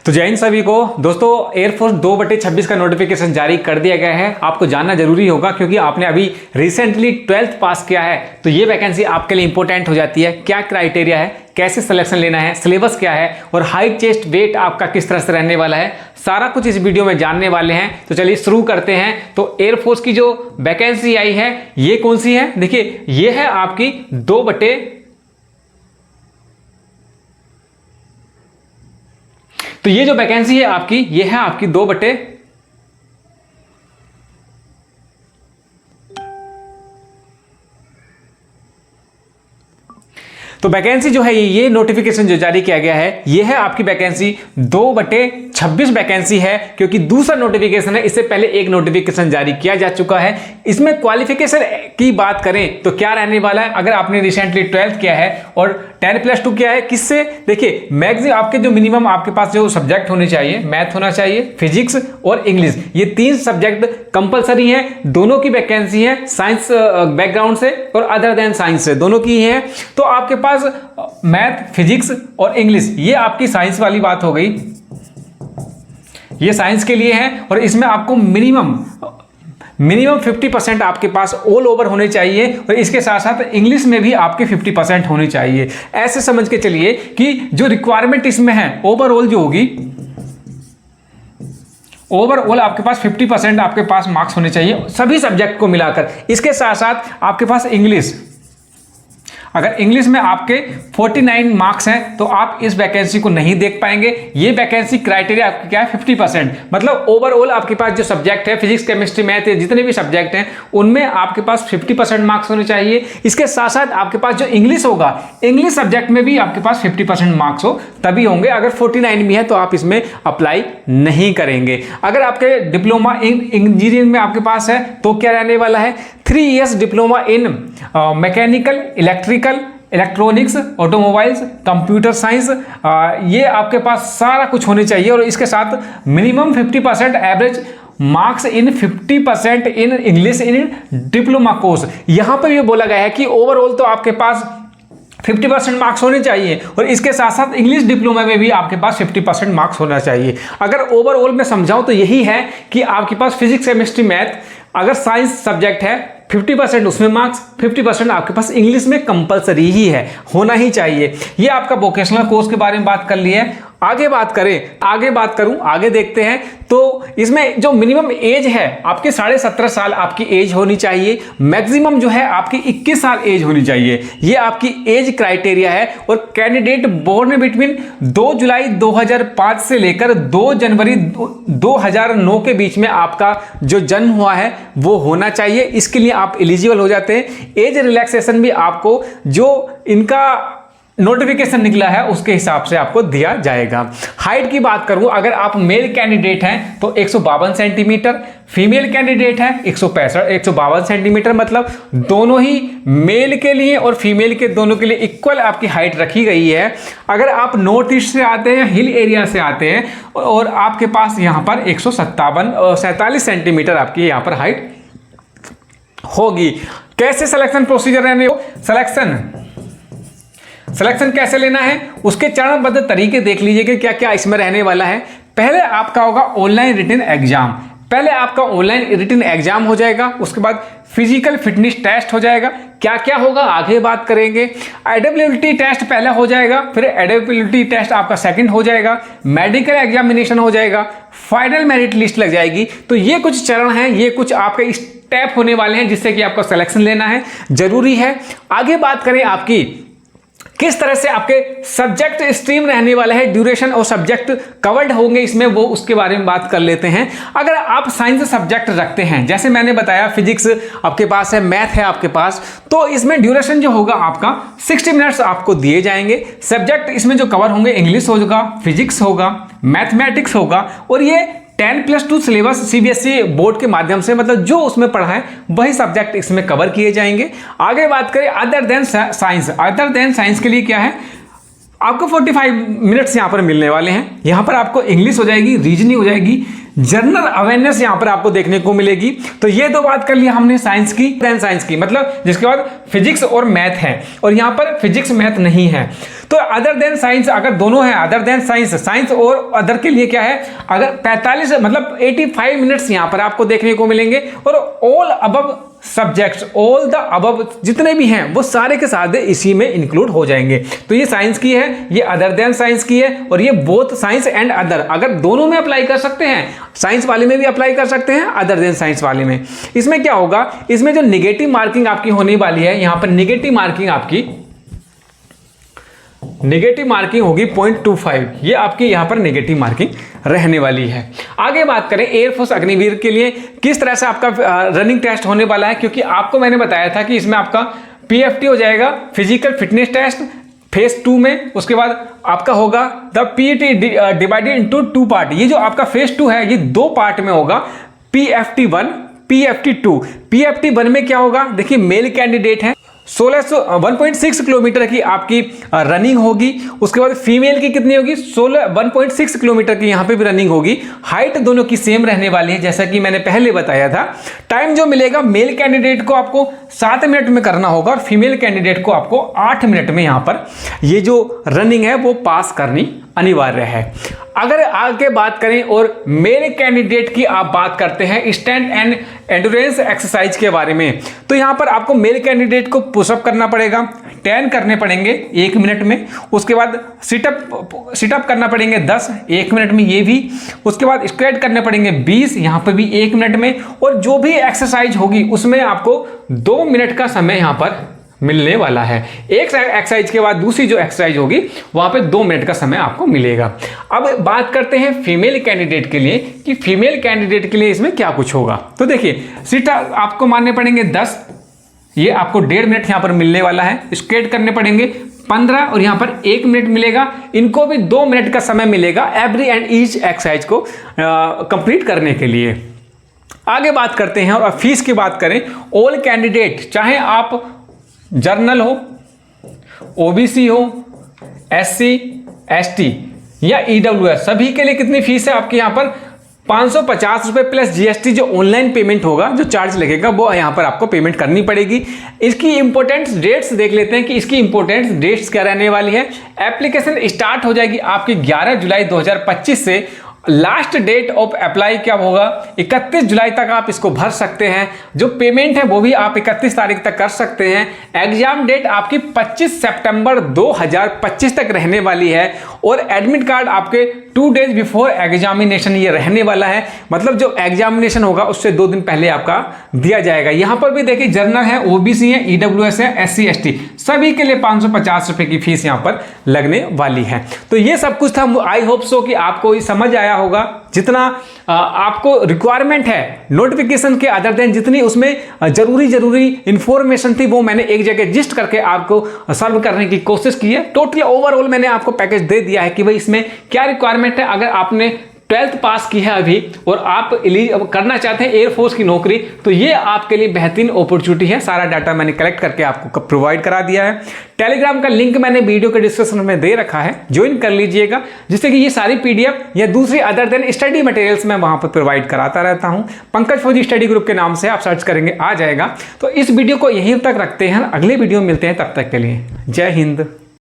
तो जय हिंद सभी को। दोस्तों एयरफोर्स 2/26 का नोटिफिकेशन जारी कर दिया गया है। आपको जानना जरूरी होगा क्योंकि आपने अभी रिसेंटली 12th पास किया है तो ये वैकेंसी आपके लिए इंपॉर्टेंट हो जाती है। क्या क्राइटेरिया है, कैसे सिलेक्शन लेना है, सिलेबस क्या है और हाइट चेस्ट वेट आपका किस तरह से रहने वाला है, सारा कुछ इस वीडियो में जानने वाले हैं। तो चलिए शुरू करते हैं। तो एयरफोर्स की जो वैकेंसी आई है ये कौन सी है, देखिए ये है आपकी 2/, तो ये जो वैकेंसी है आपकी ये है आपकी 2/, तो वैकेंसी जो है ये नोटिफिकेशन जो जारी किया गया है ये है आपकी वैकेंसी 2/26 वैकेंसी है, क्योंकि दूसरा नोटिफिकेशन है। इससे पहले एक नोटिफिकेशन जारी किया जा चुका है। इसमें क्वालिफिकेशन की बात करें तो क्या रहने वाला है, अगर आपने रिसेंटली 12th किया है और 10+2 किया है, किससे, देखिए मैक्सिमम आपके जो मिनिमम आपके पास जो सब्जेक्ट होने चाहिए, मैथ होना चाहिए, फिजिक्स और इंग्लिश, ये 3 सब्जेक्ट कंपलसरी है। दोनों की वैकेंसी है साइंस बैकग्राउंड से और अदर देन साइंस से, दोनों की है। तो आपके पास मैथ, फिजिक्स और इंग्लिश, ये आपकी साइंस वाली बात हो गई, ये साइंस के लिए है। और इसमें आपको मिनिमम 50% आपके पास ऑल ओवर होने चाहिए और इसके साथ साथ इंग्लिश में भी आपके 50% होने चाहिए। ऐसे समझ के चलिए कि जो रिक्वायरमेंट इसमें है ओवरऑल जो होगी, ओवरऑल आपके पास 50% आपके पास मार्क्स होने चाहिए सभी सब्जेक्ट को मिलाकर। इसके साथ साथ आपके पास इंग्लिश, अगर इंग्लिश में आपके 49 मार्क्स हैं तो आप इस वैकेंसी को नहीं देख पाएंगे। ये वैकेंसी क्राइटेरिया आपकी क्या है, 50%, मतलब ओवरऑल आपके पास जो सब्जेक्ट है फिजिक्स, केमिस्ट्री, मैथ, जितने भी सब्जेक्ट हैं उनमें आपके पास 50% मार्क्स होने चाहिए। इसके साथ साथ आपके पास जो इंग्लिश होगा, इंग्लिश सब्जेक्ट में भी आपके पास 50% मार्क्स हो तभी होंगे। अगर 49 भी है तो आप इसमें अप्लाई नहीं करेंगे। अगर आपके डिप्लोमा इन इंजीनियरिंग में आपके पास है तो क्या रहने वाला है, 3 years diploma in mechanical, electrical, electronics, automobiles, computer science, ये आपके पास सारा कुछ होने चाहिए। और इसके साथ minimum 50% average marks in 50% in English in diploma course. यहां पर ये बोला गया है कि ओवरऑल तो आपके पास 50% मार्क्स होने चाहिए और इसके साथ साथ इंग्लिश डिप्लोमा में भी आपके पास 50% मार्क्स होना चाहिए। अगर ओवरऑल में समझाऊं तो यही है कि आपके पास फिजिक्स, केमिस्ट्री, मैथ, अगर साइंस सब्जेक्ट है 50% उसमें मार्क्स, 50% आपके पास इंग्लिश में कंपलसरी ही है, होना ही चाहिए। ये आपका वोकेशनल कोर्स के बारे में बात कर ली है। आगे देखते हैं। तो इसमें जो मिनिमम एज है आपके 17.5 साल आपकी एज होनी चाहिए। मैक्सिमम जो है आपकी 21 साल एज होनी चाहिए। ये आपकी एज क्राइटेरिया है। और कैंडिडेट बोर्न बिटवीन 2 जुलाई 2005 से लेकर 2 जनवरी 2009 के बीच में आपका जो जन्म हुआ है वो होना चाहिए। इसके लिए आप एलिजिबल हो जाते हैं। एज रिलैक्सेशन भी आपको जो इनका नोटिफिकेशन निकला है उसके हिसाब से आपको दिया जाएगा। हाइट की बात करूं, अगर आप मेल कैंडिडेट हैं तो 152 सेंटीमीटर, फीमेल कैंडिडेट है 152 सेंटीमीटर, मतलब दोनों ही मेल के लिए और फीमेल के दोनों के लिए इक्वल आपकी हाइट रखी गई है। अगर आप नॉर्थ ईस्ट से आते हैं, हिल एरिया से आते हैं और आपके पास यहाँ पर 147 सेंटीमीटर आपकी यहाँ पर हाइट होगी। कैसे सिलेक्शन प्रोसीजर रहने, सिलेक्शन कैसे लेना है उसके चरणबद्ध तरीके देख लीजिए कि क्या क्या इसमें रहने वाला है। पहले आपका होगा ऑनलाइन रिटन एग्जाम, हो जाएगा। उसके बाद फिजिकल फिटनेस टेस्ट हो जाएगा। क्या क्या होगा आगे बात करेंगे। एडेबिलिटी टेस्ट पहला हो जाएगा, फिर एडेबिलिटी टेस्ट आपका सेकंड हो जाएगा, मेडिकल एग्जामिनेशन हो जाएगा, फाइनल मेरिट लिस्ट लग जाएगी। तो ये कुछ चरण हैं, ये कुछ आपके स्टेप होने वाले हैं जिससे कि आपको सिलेक्शन लेना है, जरूरी है। आगे बात करें आपकी किस तरह से आपके सब्जेक्ट स्ट्रीम रहने वाला है, ड्यूरेशन और सब्जेक्ट कवर्ड होंगे इसमें, वो उसके बारे में बात कर लेते हैं। अगर आप साइंस सब्जेक्ट रखते हैं, जैसे मैंने बताया फिजिक्स आपके पास है, मैथ है आपके पास, तो इसमें ड्यूरेशन जो होगा आपका 60 मिनट्स आपको दिए जाएंगे। सब्जेक्ट इसमें जो कवर होंगे इंग्लिश होगा, फिजिक्स होगा, मैथमेटिक्स होगा और ये 10+2 सिलेबस सीबीएसई बोर्ड के माध्यम से, मतलब जो उसमें पढ़ा है वही सब्जेक्ट इसमें कवर किए जाएंगे। आगे बात करें अदर देन साइंस के लिए क्या है, आपको 45 मिनट्स यहाँ पर मिलने वाले हैं। यहाँ पर आपको इंग्लिश हो जाएगी, रीजनिंग हो जाएगी, जनरल अवेयरनेस यहाँ पर आपको देखने को मिलेगी। तो ये दो बात कर लिया हमने साइंस की, देन साइंस की, मतलब जिसके बाद फिजिक्स और मैथ है, और यहाँ पर फिजिक्स मैथ नहीं है। तो अदर देन साइंस अगर दोनों है, अदर देन साइंस, साइंस और अदर के लिए क्या है, अगर 45 मतलब 85 मिनट्स यहाँ पर आपको देखने को मिलेंगे। और all above subjects, all the above जितने भी हैं वो सारे के सारे इसी में इंक्लूड हो जाएंगे। तो ये साइंस की है, ये अदर देन साइंस की है, और ये बोथ साइंस एंड अदर, अगर दोनों में अप्लाई कर सकते हैं, साइंस वाले में भी अप्लाई कर सकते हैं, अदर देन साइंस वाले में। इसमें क्या होगा, इसमें जो निगेटिव मार्किंग आपकी होने वाली है, यहां पर निगेटिव मार्किंग होगी 0.25, ये आपकी यहां पर निगेटिव मार्किंग रहने वाली है। आगे बात करें एयरफोर्स अग्निवीर के लिए किस तरह से आपका रनिंग टेस्ट होने वाला है, क्योंकि आपको मैंने बताया था कि इसमें आपका पीएफटी हो जाएगा, फिजिकल फिटनेस टेस्ट फेज 2 में, उसके बाद आपका होगा the PET divided into 2 part. ये जो आपका फेज 2 है ये 2 पार्ट में होगा, पीएफटी 1, पीएफटी 2। पीएफटी 1 में क्या होगा, देखिए मेल कैंडिडेट है, 1.6 किलोमीटर की आपकी रनिंग होगी। उसके बाद फीमेल की कितनी होगी, 1.6 किलोमीटर की यहाँ पे भी रनिंग होगी। हाइट दोनों की सेम रहने वाली है, जैसा कि मैंने पहले बताया था। टाइम जो मिलेगा, मेल कैंडिडेट को आपको 7 मिनट में करना होगा, और फीमेल कैंडिडेट को आपको 8 मिनट में यहाँ पर ये जो रनिंग है वो पास करनी अनिवार्य है। अगर आगे बात करें और मेल कैंडिडेट की आप बात करते हैं स्टैंड एंड एंड्योरेंस एक्सरसाइज के बारे में, तो यहां पर आपको मेल कैंडिडेट को पुशअप करना पड़ेगा, 10 करने पड़ेंगे 1 मिनट में। उसके बाद सिटअप करना पड़ेंगे 10 1 मिनट में, ये भी। उसके बाद स्क्वाट करने पड़ेंगे 20, यहां पर भी 1 मिनट में। और जो भी एक्सरसाइज होगी उसमें आपको 2 मिनट का समय यहां पर मिलने वाला है। एक एक्सरसाइज के बाद दूसरी जो एक्सरसाइज होगी वहां पे 2 मिनट का समय आपको मिलेगा। अब बात करते हैं फीमेल कैंडिडेट के लिए कि फीमेल कैंडिडेट के लिए इसमें क्या कुछ होगा। तो देखिए सीट आपको मारने पड़ेंगे 10, ये आपको 1.5 मिनट यहां पर मिलने वाला है। स्क्वाट करने पड़ेंगे 15 और यहां पर 1 मिनट मिलेगा। इनको भी 2 मिनट का समय मिलेगा एवरी एंड ईच एक्सरसाइज को कंप्लीट करने के लिए। आगे बात करते हैं और फीस की बात करें, ऑल कैंडिडेट, चाहे आप जर्नल हो, ओबीसी हो, एससी, एसटी या ईडब्ल्यूएस, सभी के लिए कितनी फीस है आपकी यहाँ पर 550 रुपये प्लस जीएसटी। जो ऑनलाइन पेमेंट होगा, जो चार्ज लगेगा वो यहाँ पर आपको पेमेंट करनी पड़ेगी। इसकी इंपॉर्टेंट डेट्स देख लेते हैं कि इसकी इंपॉर्टेंट डेट्स क्या रहने वाली है। एप्लीकेशन स्टार्ट हो जाएगी आपकी 11 जुलाई 2025 से। लास्ट डेट ऑफ अप्लाई क्या होगा, 31 जुलाई तक आप इसको भर सकते हैं। जो पेमेंट है वो भी आप 31 तारीख तक कर सकते हैं। एग्जाम डेट आपकी 25 सितंबर 2025 तक रहने वाली है। और एडमिट कार्ड आपके 2 डेज बिफोर एग्जामिनेशन ये रहने वाला है, मतलब जो एग्जामिनेशन होगा उससे 2 दिन पहले आपका दिया जाएगा। यहां पर भी देखिए जर्नल है, ओबीसी है, ईडब्ल्यूएस है, एससी एसटी, सभी के लिए 550 रुपए की फीस यहां पर लगने वाली है। तो ये सब कुछ था। आई होप सो कि आपको ये समझ आया होगा। जितना आपको रिक्वायरमेंट है नोटिफिकेशन के अदर देन जितनी उसमें जरूरी इंफॉर्मेशन थी वो मैंने एक जगह लिस्ट करके आपको सर्व करने की कोशिश की है। टोटल ओवरऑल मैंने आपको पैकेज दे दिया है कि भाई इसमें क्या रिक्वायरमेंट है। अगर आपने 12th पास की है अभी और आप करना चाहते हैं एयरफोर्स की नौकरी, तो ये आपके लिए बेहतरीन अपॉर्चुनिटी है। सारा डाटा मैंने कलेक्ट करके आपको प्रोवाइड करा दिया है। टेलीग्राम का लिंक मैंने वीडियो के डिस्क्रिप्शन में दे रखा है, ज्वाइन कर लीजिएगा, जिससे कि ये सारी पीडीएफ या दूसरी अदर देन स्टडी मटेरियल्स मैं वहां पर प्रोवाइड कराता रहता हूं। पंकज फौजी स्टडी ग्रुप के नाम से आप सर्च करेंगे आ जाएगा। तो इस वीडियो को यहीं तक रखते हैं, अगले वीडियो में मिलते हैं, तब तक के लिए जय हिंद।